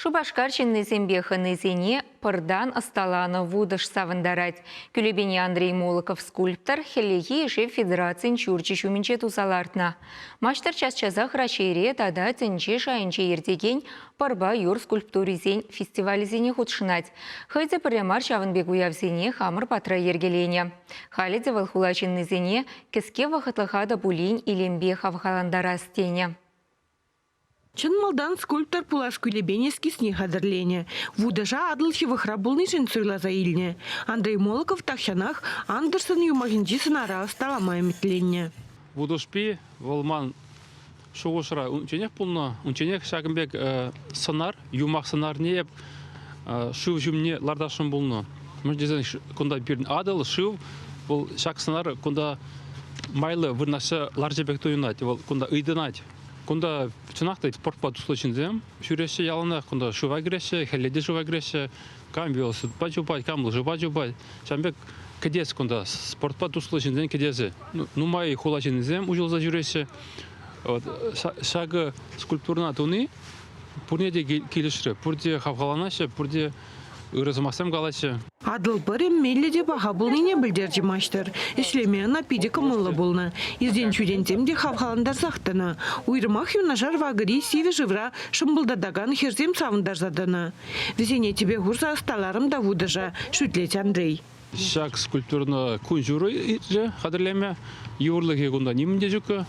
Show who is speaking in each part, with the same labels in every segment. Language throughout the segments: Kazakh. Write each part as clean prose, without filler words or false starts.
Speaker 1: Шубашкар чиннызембе хынызене пырдан асталаны вудыш савындарать. Күлебене Андрей Молоков скульптор хеллеги еше федерацин чурчи шуменче тусалартна. Маштар час-часах рачейре тада тенче шайынче ердеген парба юр скульптуризен фестивализене худшынать. Хайзе пырямар чавынбек уявзене хамыр патра ергелене. Халиде валхула чиннызене кеске вахытлыхада булин илембе хавхаландара стене.
Speaker 2: Чынмалдан скульптор пулаш күлебене скисне хадырлене. Вудажа адлычевых рабулны жинцуйла за илне. Андрей Молоков тахшанах Андерсон юмагинчи сынара сталамай метленне.
Speaker 3: Вудушпи волман шугушра унченех пулно, унченех шагымбек сынар, юмах сынар не шыв жүмне лардашын булно. Мүждезен кунда бирін адыл, шыв, бұл шак сынар кунда майлы вырнашы ларжебек туйнать, кунда ыйдынать. Кунда чынақтай спортпа туслычынзем, шүреше ялына, кунда шува греше, хелледе шува греше, кам велосипед бачубай, кам лыжы бачубай. Шамбек кедес кунда спортпа туслычынзем кедесі. Нумай хулачынзем ужылза жүреше. Шагы скульптурна туны, пурнеде келішірі, пурде хавхаланашы, пурде ырызымасем галашы.
Speaker 2: Адыл бірім мелледе баға бұлныне білдерді маштыр. Ішлеме напиде кымылы бұлны. Изден чудентем де хавхаландар зақтыны. Уйрымақ юнажар вагыри сиве живра шымбылдадаган херзем савындар задыны. Везене тебе ғурса асталарым да вудыжа, шүтлет Андрей.
Speaker 3: Шак скульптурны күн жүрі же қадырлеме. Еврлығы күнда немінде жүкі.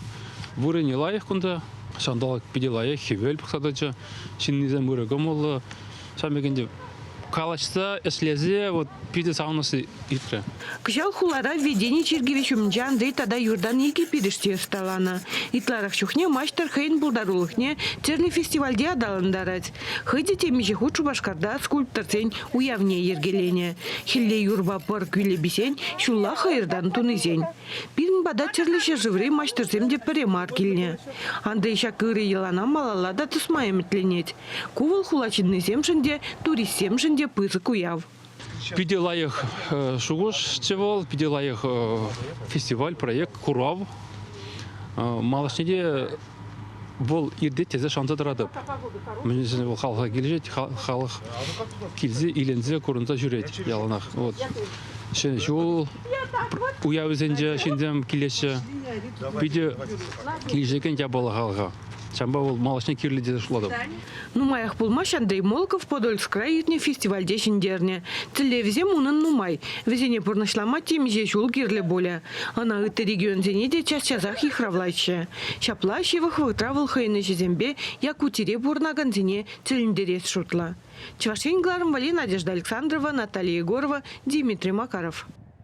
Speaker 3: Вұры не лайық күнда. Шандалақ педе лайық, хевел бұқсадычы. Шиннезем вұры гомылы. Шамбекенде калачта эслезе вот пиде саунасы итре.
Speaker 2: Кжал хулара введение Чергевич умнча Андрей тада юрдан еки пидеште сталана. Итларах чухне маштар хейн булдарулыхне терли фестивальде адаландарать. Хыйде темиже худ Шубашкарда скульпторцень уявне ергелене. Хилле юрба пар күле бисень шулла хайырдан тунызень. Бирн бада терлише живрей маштарцемде перемар килне. Андрей шакыры елана малалада тысмаем етленет. Кувал хулачынны земшінде, турист земшінде пызык уяв.
Speaker 3: Пиде лайық шугуш чевол, пиде лайық фестиваль, проект, курав. Малашнеде бұл ирде тезе шанса дырадып. Мүнесіне бұл халыға кележет, халық келзе, илензе, көрінза жүрет яланақ. Жол уявызенде шендем келеші, пиде кележекен жабалы халыға. Чамба ол малашне кирлі деді шуладым.
Speaker 2: Нумаях пулмаш Андрей Молоков Подольск крайютне фестиваль дешіндерне. Телевизия мунын нумай. Везене пурнашлама темиже жул кирлі боля. Ана ыты регион зенеде час-часах ихравлайшы. Шапла шевых вытравыл хайны жезембе якутире бурнаган зене целендерес шутла. Чевашень Гларым Вали, Надежда Александрова, Наталья Егорова, Дмитрий Макаров.